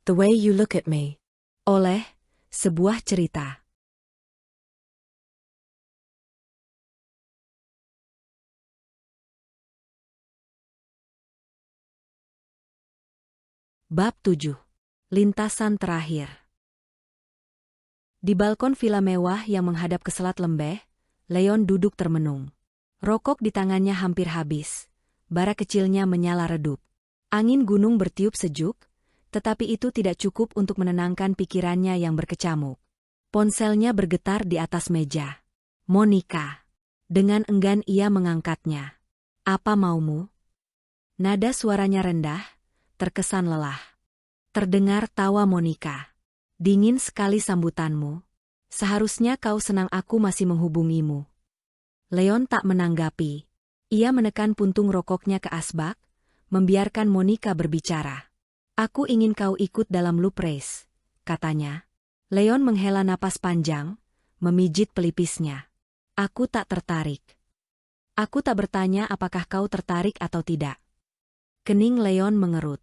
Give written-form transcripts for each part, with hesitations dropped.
The Way You Look at Me. Oleh sebuah cerita. Bab 7. Lintasan terakhir. Di balkon villa mewah yang menghadap ke Selat Lembeh, Leon duduk termenung. Rokok di tangannya hampir habis. Bara kecilnya menyala redup. Angin gunung bertiup sejuk, tetapi itu tidak cukup untuk menenangkan pikirannya yang berkecamuk. Ponselnya bergetar di atas meja. Monica. Dengan enggan ia mengangkatnya. Apa maumu? Nada suaranya rendah, terkesan lelah. Terdengar tawa Monica. Dingin sekali sambutanmu. Seharusnya kau senang aku masih menghubungimu. Leon tak menanggapi. Ia menekan puntung rokoknya ke asbak, membiarkan Monica berbicara. Aku ingin kau ikut dalam loop race, katanya. Leon menghela napas panjang, memijit pelipisnya. Aku tak tertarik. Aku tak bertanya apakah kau tertarik atau tidak. Kening Leon mengerut.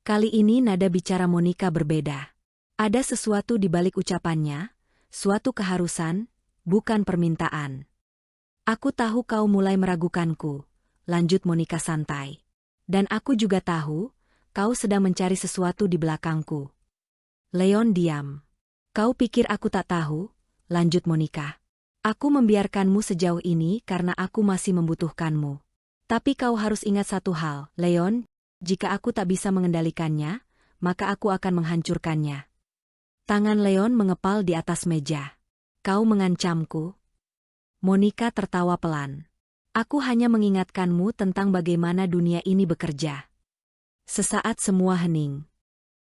Kali ini nada bicara Monica berbeda. Ada sesuatu di balik ucapannya, suatu keharusan, bukan permintaan. Aku tahu kau mulai meragukanku, lanjut Monica santai. Dan aku juga tahu, kau sedang mencari sesuatu di belakangku. Leon diam. Kau pikir aku tak tahu, lanjut Monica. Aku membiarkanmu sejauh ini karena aku masih membutuhkanmu. Tapi kau harus ingat satu hal, Leon, jika aku tak bisa mengendalikannya, maka aku akan menghancurkannya. Tangan Leon mengepal di atas meja. Kau mengancamku? Monica tertawa pelan. Aku hanya mengingatkanmu tentang bagaimana dunia ini bekerja. Sesaat semua hening.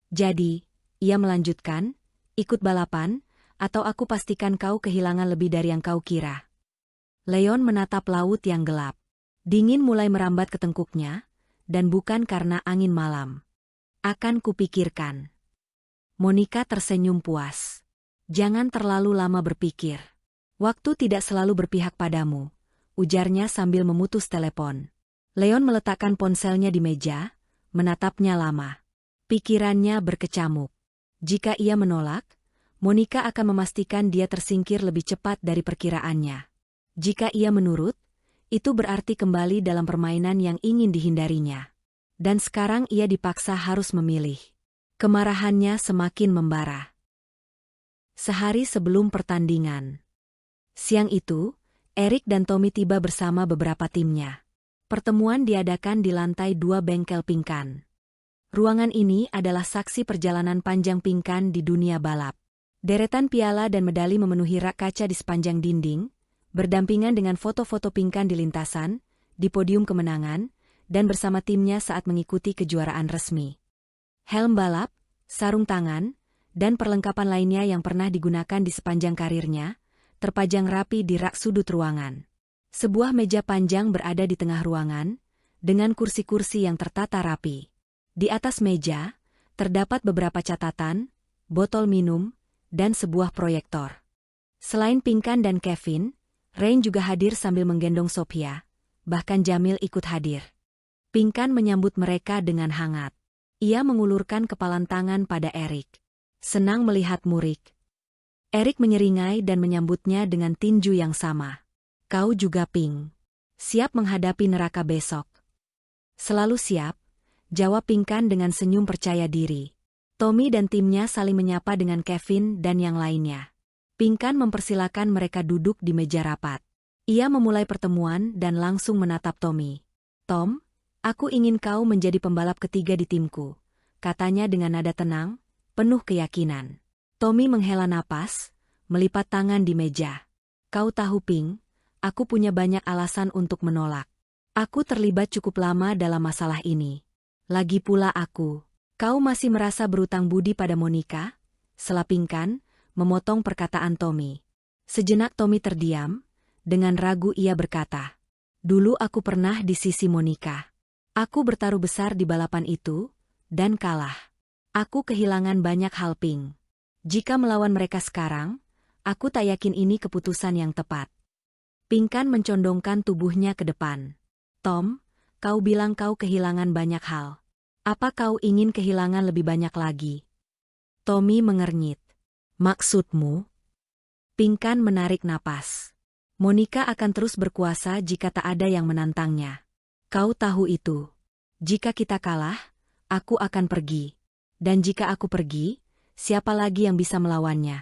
Jadi, ia melanjutkan, ikut balapan, atau aku pastikan kau kehilangan lebih dari yang kau kira. Leon menatap laut yang gelap. Dingin mulai merambat ke tengkuknya, dan bukan karena angin malam. Akan kupikirkan. Monica tersenyum puas. Jangan terlalu lama berpikir. Waktu tidak selalu berpihak padamu, ujarnya sambil memutus telepon. Leon meletakkan ponselnya di meja, menatapnya lama. Pikirannya berkecamuk. Jika ia menolak, Monica akan memastikan dia tersingkir lebih cepat dari perkiraannya. Jika ia menurut, itu berarti kembali dalam permainan yang ingin dihindarinya. Dan sekarang ia dipaksa harus memilih. Kemarahannya semakin membara. Sehari sebelum pertandingan. Siang itu, Eric dan Tommy tiba bersama beberapa timnya. Pertemuan diadakan di lantai 2 bengkel pingkan. Ruangan ini adalah saksi perjalanan panjang pingkan di dunia balap. Deretan piala dan medali memenuhi rak kaca di sepanjang dinding, berdampingan dengan foto-foto pingkan di lintasan, di podium kemenangan, dan bersama timnya saat mengikuti kejuaraan resmi. Helm balap, sarung tangan, dan perlengkapan lainnya yang pernah digunakan di sepanjang karirnya, terpajang rapi di rak sudut ruangan. Sebuah meja panjang berada di tengah ruangan, dengan kursi-kursi yang tertata rapi. Di atas meja, terdapat beberapa catatan, botol minum, dan sebuah proyektor. Selain Pinkan dan Kevin, Rain juga hadir sambil menggendong Sophia, bahkan Jamil ikut hadir. Pinkan menyambut mereka dengan hangat. Ia mengulurkan kepalan tangan pada Eric. Senang melihat Murik. Eric menyeringai dan menyambutnya dengan tinju yang sama. Kau juga Ping. Siap menghadapi neraka besok? Selalu siap, jawab Pinkan dengan senyum percaya diri. Tommy dan timnya saling menyapa dengan Kevin dan yang lainnya. Pinkan mempersilakan mereka duduk di meja rapat. Ia memulai pertemuan dan langsung menatap Tommy. Tom, aku ingin kau menjadi pembalap ketiga di timku, katanya dengan nada tenang, penuh keyakinan. Tommy menghela napas, melipat tangan di meja. Kau tahu Ping, aku punya banyak alasan untuk menolak. Aku terlibat cukup lama dalam masalah ini. Lagi pula kau masih merasa berutang budi pada Monica? Selapingkan, memotong perkataan Tommy. Sejenak Tommy terdiam, dengan ragu ia berkata, dulu aku pernah di sisi Monica. Aku bertaruh besar di balapan itu, dan kalah. Aku kehilangan banyak hal Ping. Jika melawan mereka sekarang, aku tak yakin ini keputusan yang tepat. Pinkan mencondongkan tubuhnya ke depan. Tom, kau bilang kau kehilangan banyak hal. Apa kau ingin kehilangan lebih banyak lagi? Tommy mengernyit. Maksudmu? Pinkan menarik napas. Monica akan terus berkuasa jika tak ada yang menantangnya. Kau tahu itu. Jika kita kalah, aku akan pergi. Dan jika aku pergi, siapa lagi yang bisa melawannya?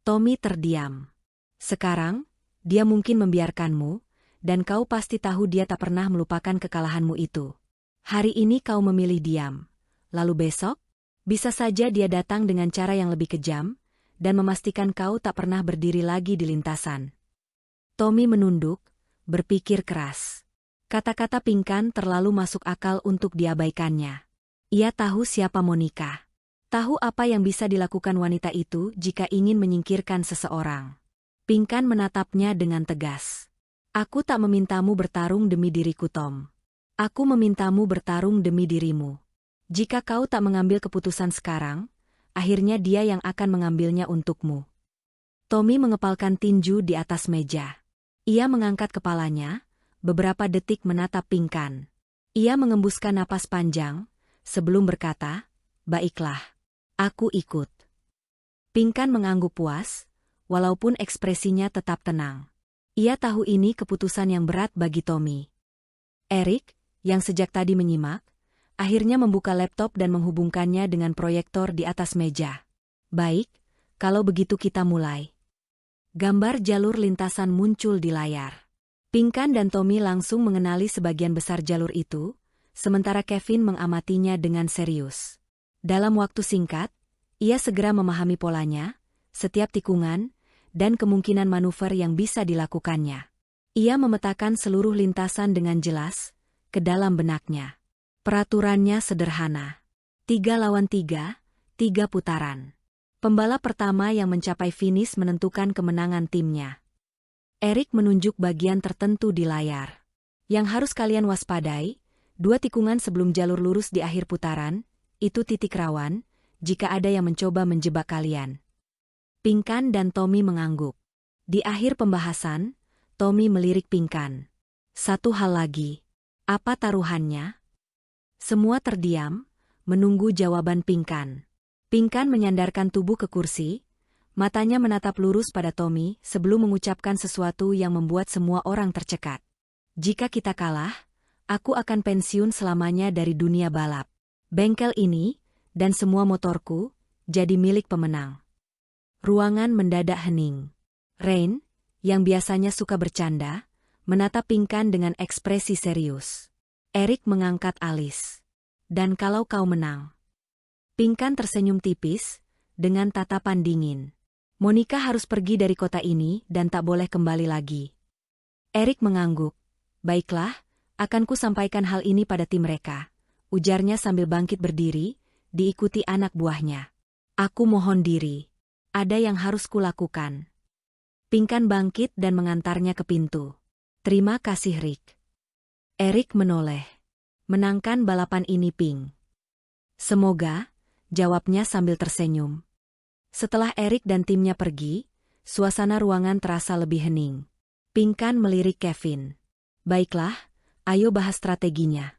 Tommy terdiam. Sekarang, dia mungkin membiarkanmu, dan kau pasti tahu dia tak pernah melupakan kekalahanmu itu. Hari ini kau memilih diam. Lalu besok, bisa saja dia datang dengan cara yang lebih kejam, dan memastikan kau tak pernah berdiri lagi di lintasan. Tommy menunduk, berpikir keras. Kata-kata Pinkan terlalu masuk akal untuk diabaikannya. Ia tahu siapa Monica. Tahu apa yang bisa dilakukan wanita itu jika ingin menyingkirkan seseorang. Pinkan menatapnya dengan tegas. Aku tak memintamu bertarung demi diriku, Tom. Aku memintamu bertarung demi dirimu. Jika kau tak mengambil keputusan sekarang, akhirnya dia yang akan mengambilnya untukmu. Tommy mengepalkan tinju di atas meja. Ia mengangkat kepalanya, beberapa detik menatap Pinkan. Ia mengembuskan napas panjang, sebelum berkata, "Baiklah, aku ikut." Pinkan mengangguk puas, walaupun ekspresinya tetap tenang. Ia tahu ini keputusan yang berat bagi Tommy. Eric, yang sejak tadi menyimak, akhirnya membuka laptop dan menghubungkannya dengan proyektor di atas meja. Baik, kalau begitu kita mulai. Gambar jalur lintasan muncul di layar. Pinkan dan Tommy langsung mengenali sebagian besar jalur itu, sementara Kevin mengamatinya dengan serius. Dalam waktu singkat, ia segera memahami polanya, setiap tikungan, dan kemungkinan manuver yang bisa dilakukannya. Ia memetakan seluruh lintasan dengan jelas, ke dalam benaknya. Peraturannya sederhana. 3 lawan 3, 3 putaran. Pembalap pertama yang mencapai finish menentukan kemenangan timnya. Eric menunjuk bagian tertentu di layar. Yang harus kalian waspadai, 2 tikungan sebelum jalur lurus di akhir putaran, itu titik rawan, jika ada yang mencoba menjebak kalian. Pinkan dan Tommy mengangguk. Di akhir pembahasan, Tommy melirik Pinkan. Satu hal lagi. Apa taruhannya? Semua terdiam, menunggu jawaban Pinkan. Pinkan menyandarkan tubuh ke kursi, matanya menatap lurus pada Tommy sebelum mengucapkan sesuatu yang membuat semua orang tercekat. Jika kita kalah, aku akan pensiun selamanya dari dunia balap. Bengkel ini, dan semua motorku, jadi milik pemenang. Ruangan mendadak hening. Rain, yang biasanya suka bercanda, menatap Pinkan dengan ekspresi serius. Eric mengangkat alis. Dan kalau kau menang? Pinkan tersenyum tipis, dengan tatapan dingin. Monica harus pergi dari kota ini dan tak boleh kembali lagi. Eric mengangguk. Baiklah, akan ku sampaikan hal ini pada tim mereka, ujarnya sambil bangkit berdiri, diikuti anak buahnya. Aku mohon diri. Ada yang harus kulakukan. Pinkan bangkit dan mengantarnya ke pintu. Terima kasih, Rick. Eric menoleh. Menangkan balapan ini, Pink. Semoga, jawabnya sambil tersenyum. Setelah Eric dan timnya pergi, suasana ruangan terasa lebih hening. Pinkan melirik Kevin. Baiklah, ayo bahas strateginya.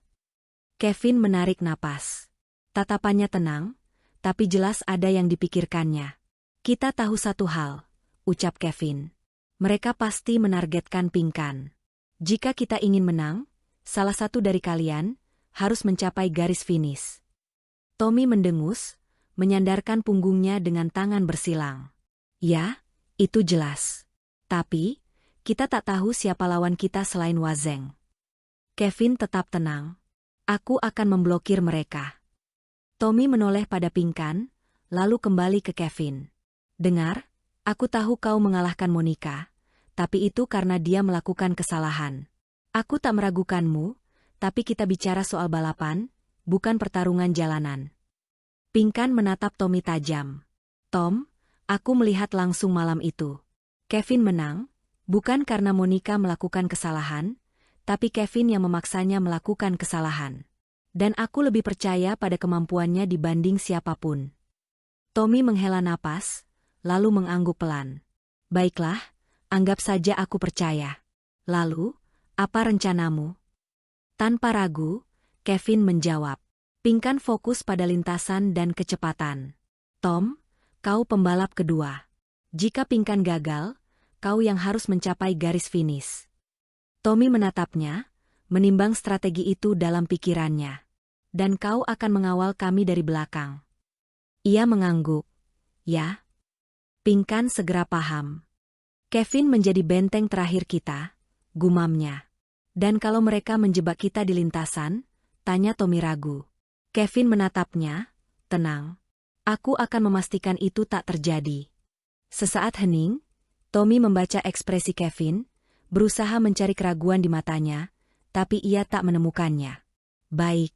Kevin menarik napas. Tatapannya tenang, tapi jelas ada yang dipikirkannya. Kita tahu satu hal, ucap Kevin. Mereka pasti menargetkan Pinkan. Jika kita ingin menang, salah satu dari kalian harus mencapai garis finish. Tommy mendengus, menyandarkan punggungnya dengan tangan bersilang. Ya, itu jelas. Tapi, kita tak tahu siapa lawan kita selain Wazeng. Kevin tetap tenang. Aku akan memblokir mereka. Tommy menoleh pada Pinkan, lalu kembali ke Kevin. Dengar, aku tahu kau mengalahkan Monica, tapi itu karena dia melakukan kesalahan. Aku tak meragukanmu, tapi kita bicara soal balapan, bukan pertarungan jalanan. Pinkan menatap Tommy tajam. Tom, aku melihat langsung malam itu. Kevin menang, bukan karena Monica melakukan kesalahan, tapi Kevin yang memaksanya melakukan kesalahan. Dan aku lebih percaya pada kemampuannya dibanding siapapun. Tommy menghela napas, lalu mengangguk pelan. Baiklah, anggap saja aku percaya. Lalu, apa rencanamu? Tanpa ragu, Kevin menjawab. Pinkan fokus pada lintasan dan kecepatan. Tom, kau pembalap kedua. Jika Pinkan gagal, kau yang harus mencapai garis finish. Tommy menatapnya, menimbang strategi itu dalam pikirannya. Dan kau akan mengawal kami dari belakang. Ia mengangguk. Ya. Pinkan segera paham. Kevin menjadi benteng terakhir kita, gumamnya. Dan kalau mereka menjebak kita di lintasan, tanya Tommy ragu. Kevin menatapnya, tenang. Aku akan memastikan itu tak terjadi. Sesaat hening, Tommy membaca ekspresi Kevin, berusaha mencari keraguan di matanya, tapi ia tak menemukannya. Baik.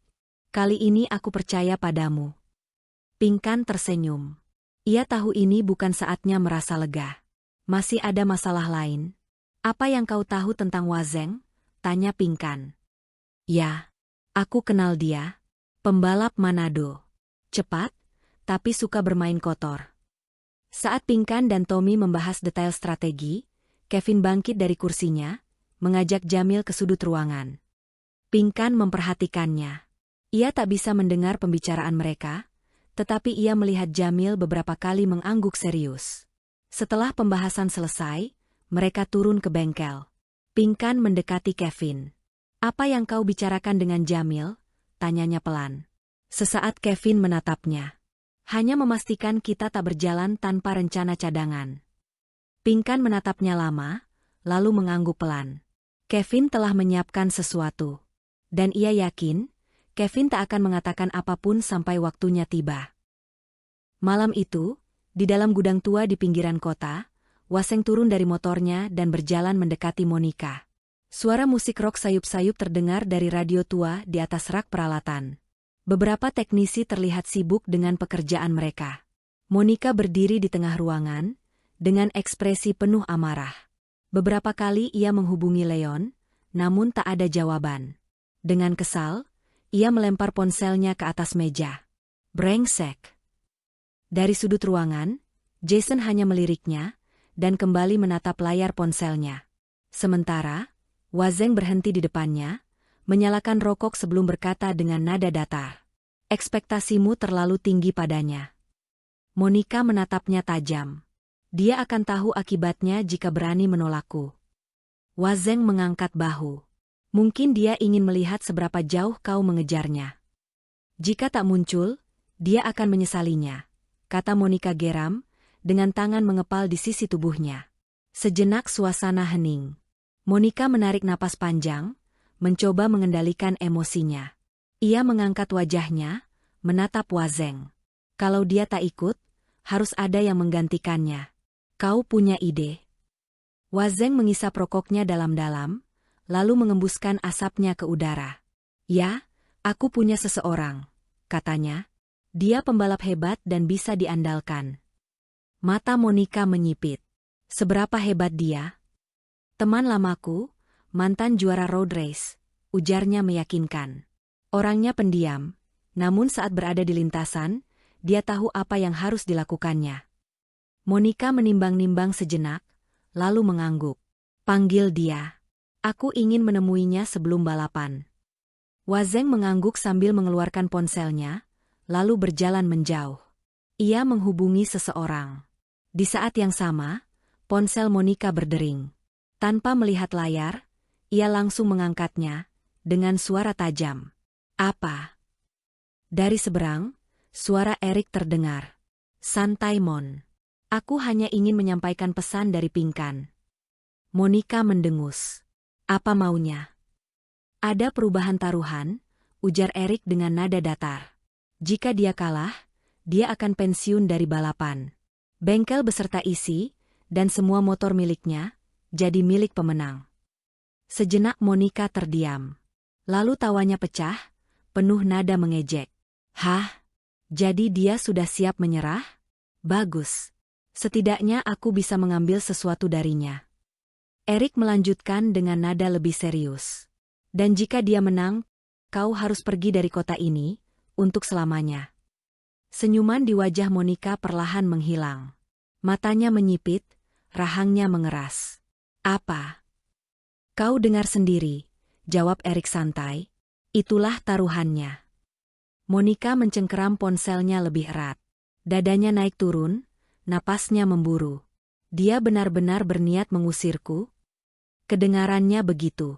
Kali ini aku percaya padamu. Pinkan tersenyum. Ia tahu ini bukan saatnya merasa lega. Masih ada masalah lain. Apa yang kau tahu tentang Wazeng? Tanya Pinkan. Ya, aku kenal dia. Pembalap Manado. Cepat, tapi suka bermain kotor. Saat Pinkan dan Tommy membahas detail strategi, Kevin bangkit dari kursinya, mengajak Jamil ke sudut ruangan. Pinkan memperhatikannya. Ia tak bisa mendengar pembicaraan mereka, tetapi ia melihat Jamil beberapa kali mengangguk serius. Setelah pembahasan selesai, mereka turun ke bengkel. Pinkan mendekati Kevin. Apa yang kau bicarakan dengan Jamil? Tanyanya pelan. Sesaat Kevin menatapnya. Hanya memastikan kita tak berjalan tanpa rencana cadangan. Pinkan menatapnya lama, lalu mengangguk pelan. Kevin telah menyiapkan sesuatu. Dan ia yakin, Kevin tak akan mengatakan apapun sampai waktunya tiba. Malam itu, di dalam gudang tua di pinggiran kota, Wazeng turun dari motornya dan berjalan mendekati Monica. Suara musik rock sayup-sayup terdengar dari radio tua di atas rak peralatan. Beberapa teknisi terlihat sibuk dengan pekerjaan mereka. Monica berdiri di tengah ruangan, dengan ekspresi penuh amarah. Beberapa kali ia menghubungi Leon, namun tak ada jawaban. Dengan kesal, ia melempar ponselnya ke atas meja. Brengsek. Dari sudut ruangan, Jason hanya meliriknya, dan kembali menatap layar ponselnya. Sementara, Wazeng berhenti di depannya, menyalakan rokok sebelum berkata dengan nada datar. Ekspektasimu terlalu tinggi padanya. Monica menatapnya tajam. Dia akan tahu akibatnya jika berani menolakku. Wazeng mengangkat bahu. Mungkin dia ingin melihat seberapa jauh kau mengejarnya. Jika tak muncul, dia akan menyesalinya, kata Monica geram, dengan tangan mengepal di sisi tubuhnya. Sejenak suasana hening. Monica menarik napas panjang, mencoba mengendalikan emosinya. Ia mengangkat wajahnya, menatap Wazeng. Kalau dia tak ikut, harus ada yang menggantikannya. Kau punya ide? Wazeng mengisap rokoknya dalam-dalam, lalu mengembuskan asapnya ke udara. Ya, aku punya seseorang, katanya. Dia pembalap hebat dan bisa diandalkan. Mata Monica menyipit. Seberapa hebat dia? Teman lamaku, mantan juara road race, ujarnya meyakinkan. Orangnya pendiam, namun saat berada di lintasan, dia tahu apa yang harus dilakukannya. Monica menimbang-nimbang sejenak, lalu mengangguk. Panggil dia. Aku ingin menemuinya sebelum balapan. Wazeng mengangguk sambil mengeluarkan ponselnya, lalu berjalan menjauh. Ia menghubungi seseorang. Di saat yang sama, ponsel Monica berdering. Tanpa melihat layar, ia langsung mengangkatnya, dengan suara tajam. Apa? Dari seberang, suara Erik terdengar. Santai Mon. Aku hanya ingin menyampaikan pesan dari Pinkan. Monica mendengus. Apa maunya? Ada perubahan taruhan, ujar Erik dengan nada datar. Jika dia kalah, dia akan pensiun dari balapan. Bengkel beserta isi, dan semua motor miliknya, jadi milik pemenang. Sejenak Monica terdiam. Lalu tawanya pecah, penuh nada mengejek. Hah? Jadi dia sudah siap menyerah? Bagus. Setidaknya aku bisa mengambil sesuatu darinya. Erik melanjutkan dengan nada lebih serius. Dan jika dia menang, kau harus pergi dari kota ini, untuk selamanya. Senyuman di wajah Monica perlahan menghilang. Matanya menyipit, rahangnya mengeras. Apa? Kau dengar sendiri, jawab Erik santai. Itulah taruhannya. Monica mencengkeram ponselnya lebih erat. Dadanya naik turun, napasnya memburu. Dia benar-benar berniat mengusirku? Kedengarannya begitu.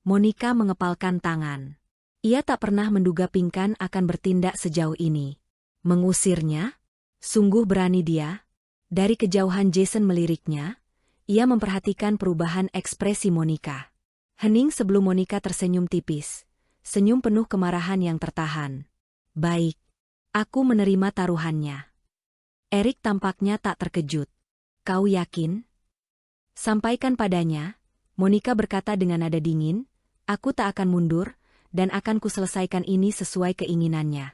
Monica mengepalkan tangan. Ia tak pernah menduga Pinkan akan bertindak sejauh ini. Mengusirnya? Sungguh berani dia. Dari kejauhan Jason meliriknya, ia memperhatikan perubahan ekspresi Monica. Hening sebelum Monica tersenyum tipis. Senyum penuh kemarahan yang tertahan. Baik. Aku menerima taruhannya. Erik tampaknya tak terkejut. Kau yakin? Sampaikan padanya, Monica berkata dengan nada dingin, aku tak akan mundur, dan akan kuselesaikan ini sesuai keinginannya.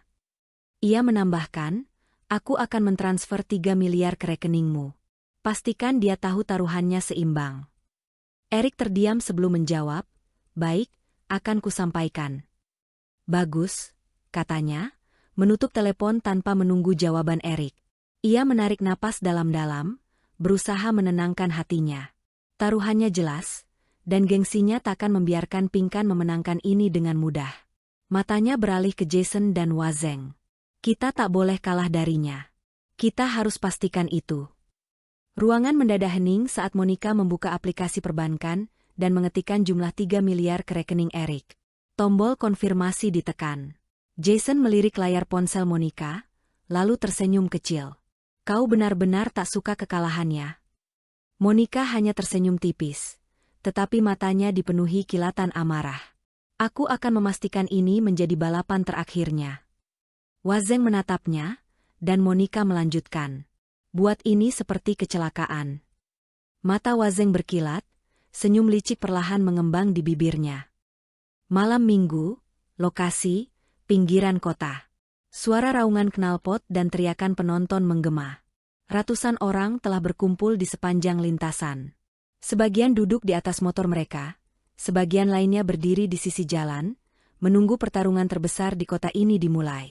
Ia menambahkan, aku akan mentransfer 3 miliar ke rekeningmu. Pastikan dia tahu taruhannya seimbang. Erik terdiam sebelum menjawab, baik, akan kusampaikan. Bagus, katanya, menutup telepon tanpa menunggu jawaban Erik. Ia menarik napas dalam-dalam, berusaha menenangkan hatinya. Taruhannya jelas, dan gengsinya takkan membiarkan Pinkan memenangkan ini dengan mudah. Matanya beralih ke Jason dan Wazeng. Kita tak boleh kalah darinya. Kita harus pastikan itu. Ruangan mendadak hening saat Monica membuka aplikasi perbankan dan mengetikkan jumlah 3 miliar ke rekening Erik. Tombol konfirmasi ditekan. Jason melirik layar ponsel Monica, lalu tersenyum kecil. Kau benar-benar tak suka kekalahannya. Monica hanya tersenyum tipis, tetapi matanya dipenuhi kilatan amarah. Aku akan memastikan ini menjadi balapan terakhirnya. Wazeng menatapnya, dan Monica melanjutkan. Buat ini seperti kecelakaan. Mata Wazeng berkilat, senyum licik perlahan mengembang di bibirnya. Malam Minggu, lokasi, pinggiran kota. Suara raungan knalpot dan teriakan penonton menggema. Ratusan orang telah berkumpul di sepanjang lintasan. Sebagian duduk di atas motor mereka, sebagian lainnya berdiri di sisi jalan, menunggu pertarungan terbesar di kota ini dimulai.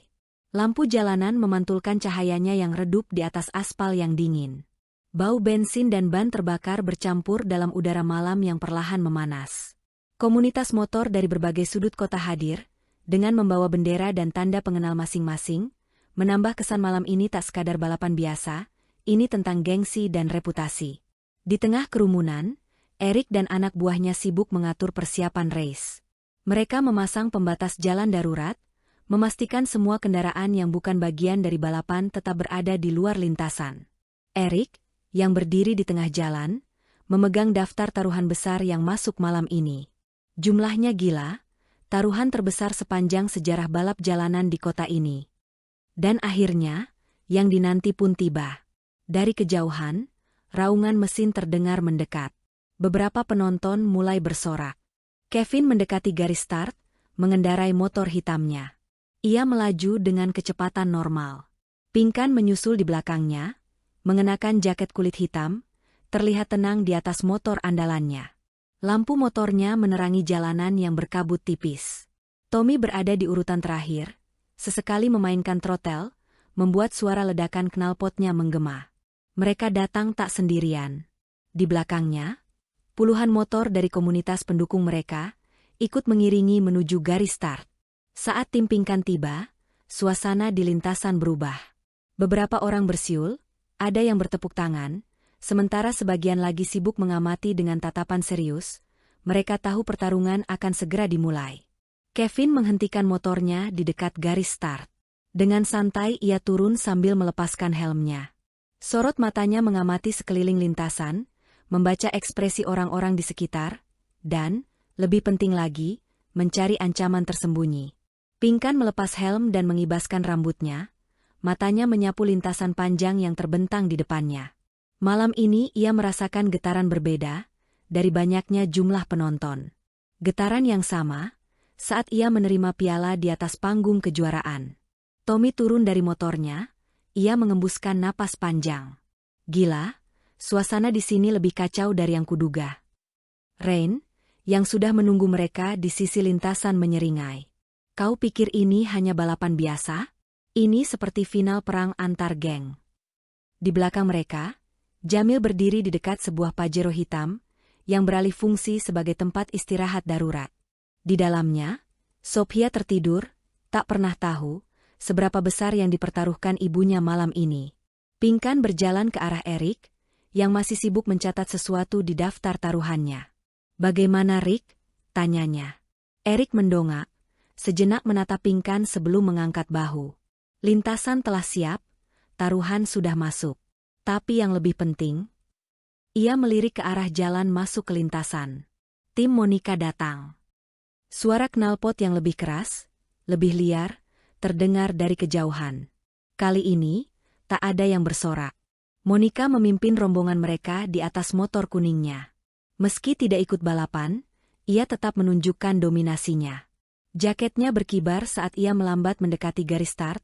Lampu jalanan memantulkan cahayanya yang redup di atas aspal yang dingin. Bau bensin dan ban terbakar bercampur dalam udara malam yang perlahan memanas. Komunitas motor dari berbagai sudut kota hadir, dengan membawa bendera dan tanda pengenal masing-masing, menambah kesan malam ini tak sekadar balapan biasa, ini tentang gengsi dan reputasi. Di tengah kerumunan, Erik dan anak buahnya sibuk mengatur persiapan race. Mereka memasang pembatas jalan darurat, memastikan semua kendaraan yang bukan bagian dari balapan tetap berada di luar lintasan. Erik, yang berdiri di tengah jalan, memegang daftar taruhan besar yang masuk malam ini. Jumlahnya gila, taruhan terbesar sepanjang sejarah balap jalanan di kota ini. Dan akhirnya, yang dinanti pun tiba. Dari kejauhan, raungan mesin terdengar mendekat. Beberapa penonton mulai bersorak. Kevin mendekati garis start, mengendarai motor hitamnya. Ia melaju dengan kecepatan normal. Pinkan menyusul di belakangnya, mengenakan jaket kulit hitam, terlihat tenang di atas motor andalannya. Lampu motornya menerangi jalanan yang berkabut tipis. Tommy berada di urutan terakhir, sesekali memainkan trotel, membuat suara ledakan knalpotnya menggema. Mereka datang tak sendirian. Di belakangnya, puluhan motor dari komunitas pendukung mereka ikut mengiringi menuju garis start. Saat tim Pinkan tiba, suasana di lintasan berubah. Beberapa orang bersiul, ada yang bertepuk tangan, sementara sebagian lagi sibuk mengamati dengan tatapan serius. Mereka tahu pertarungan akan segera dimulai. Kevin menghentikan motornya di dekat garis start. Dengan santai ia turun sambil melepaskan helmnya. Sorot matanya mengamati sekeliling lintasan, membaca ekspresi orang-orang di sekitar, dan, lebih penting lagi, mencari ancaman tersembunyi. Pinkan melepas helm dan mengibaskan rambutnya, matanya menyapu lintasan panjang yang terbentang di depannya. Malam ini ia merasakan getaran berbeda, dari banyaknya jumlah penonton. Getaran yang sama, saat ia menerima piala di atas panggung kejuaraan. Tommy turun dari motornya, ia mengembuskan napas panjang. Gila, suasana di sini lebih kacau dari yang kuduga. Rain, yang sudah menunggu mereka di sisi lintasan menyeringai. Kau pikir ini hanya balapan biasa? Ini seperti final perang antar geng. Di belakang mereka, Jamil berdiri di dekat sebuah Pajero hitam, yang beralih fungsi sebagai tempat istirahat darurat. Di dalamnya, Sophia tertidur, tak pernah tahu, seberapa besar yang dipertaruhkan ibunya malam ini. Pinkan berjalan ke arah Erik, yang masih sibuk mencatat sesuatu di daftar taruhannya. "Bagaimana, Rick?" tanyanya. Erik mendongak, sejenak menatap Pinkan sebelum mengangkat bahu. Lintasan telah siap, taruhan sudah masuk. Tapi yang lebih penting, ia melirik ke arah jalan masuk ke lintasan. Tim Monica datang. Suara knalpot yang lebih keras, lebih liar, terdengar dari kejauhan. Kali ini, tak ada yang bersorak. Monica memimpin rombongan mereka di atas motor kuningnya. Meski tidak ikut balapan, ia tetap menunjukkan dominasinya. Jaketnya berkibar saat ia melambat mendekati garis start,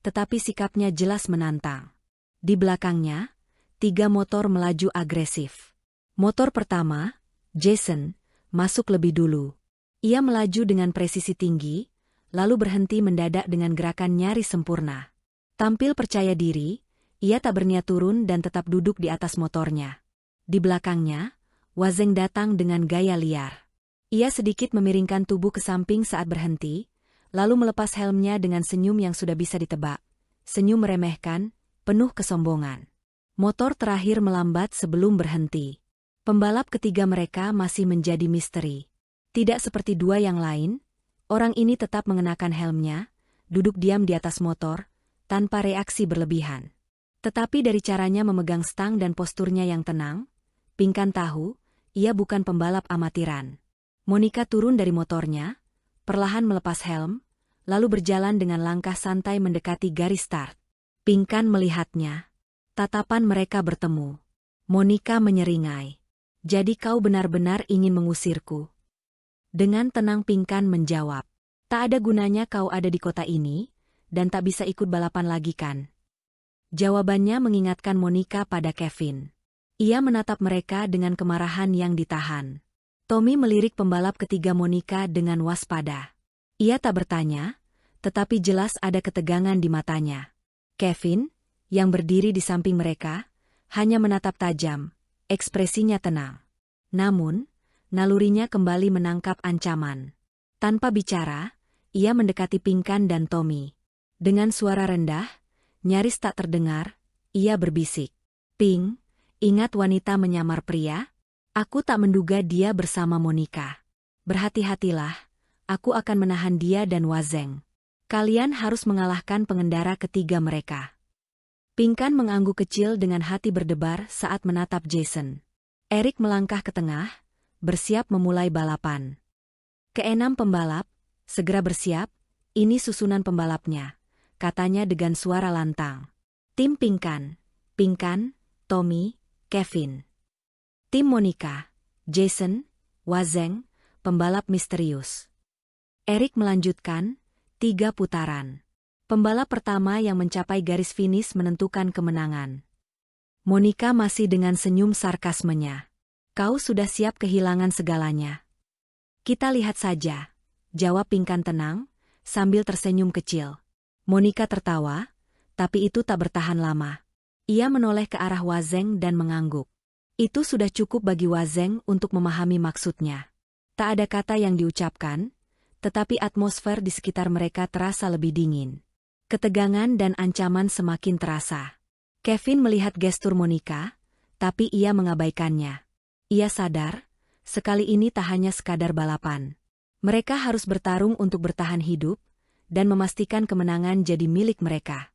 tetapi sikapnya jelas menantang. Di belakangnya, 3 motor melaju agresif. Motor pertama, Jason, masuk lebih dulu. Ia melaju dengan presisi tinggi, lalu berhenti mendadak dengan gerakan nyaris sempurna. Tampil percaya diri, ia tak berniat turun dan tetap duduk di atas motornya. Di belakangnya, Wazeng datang dengan gaya liar. Ia sedikit memiringkan tubuh ke samping saat berhenti, lalu melepas helmnya dengan senyum yang sudah bisa ditebak. Senyum meremehkan, penuh kesombongan. Motor terakhir melambat sebelum berhenti. Pembalap ketiga mereka masih menjadi misteri. Tidak seperti 2 yang lain, orang ini tetap mengenakan helmnya, duduk diam di atas motor, tanpa reaksi berlebihan. Tetapi dari caranya memegang stang dan posturnya yang tenang, Pinkan tahu, ia bukan pembalap amatiran. Monica turun dari motornya, perlahan melepas helm, lalu berjalan dengan langkah santai mendekati garis start. Pinkan melihatnya. Tatapan mereka bertemu. Monica menyeringai. "Jadi kau benar-benar ingin mengusirku?" Dengan tenang Pinkan menjawab. "Tak ada gunanya kau ada di kota ini, dan tak bisa ikut balapan lagi kan?" Jawabannya mengingatkan Monica pada Kevin. Ia menatap mereka dengan kemarahan yang ditahan. Tommy melirik pembalap ketiga Monica dengan waspada. Ia tak bertanya, tetapi jelas ada ketegangan di matanya. Kevin, yang berdiri di samping mereka, hanya menatap tajam, ekspresinya tenang. Namun, nalurinya kembali menangkap ancaman. Tanpa bicara, ia mendekati Pinkan dan Tommy. Dengan suara rendah, nyaris tak terdengar, ia berbisik. "Ping, ingat wanita menyamar pria? Aku tak menduga dia bersama Monica. Berhati-hatilah, aku akan menahan dia dan Wazeng. Kalian harus mengalahkan pengendara ketiga mereka." Pinkan mengangguk kecil dengan hati berdebar saat menatap Jason. Erik melangkah ke tengah, bersiap memulai balapan. "Keenam pembalap, segera bersiap, ini susunan pembalapnya," katanya dengan suara lantang. Tim Pinkan, Tommy, Kevin. Tim Monica, Jason, Wazeng, pembalap misterius. Erik melanjutkan, 3 putaran. Pembalap pertama yang mencapai garis finish menentukan kemenangan. Monica masih dengan senyum sarkasmenya. "Kau sudah siap kehilangan segalanya?" "Kita lihat saja," jawab Pinkan tenang, sambil tersenyum kecil. Monica tertawa, tapi itu tak bertahan lama. Ia menoleh ke arah Wazeng dan mengangguk. Itu sudah cukup bagi Wazeng untuk memahami maksudnya. Tak ada kata yang diucapkan, tetapi atmosfer di sekitar mereka terasa lebih dingin. Ketegangan dan ancaman semakin terasa. Kevin melihat gestur Monica, tapi ia mengabaikannya. Ia sadar, sekali ini tak hanya sekadar balapan. Mereka harus bertarung untuk bertahan hidup, dan memastikan kemenangan jadi milik mereka.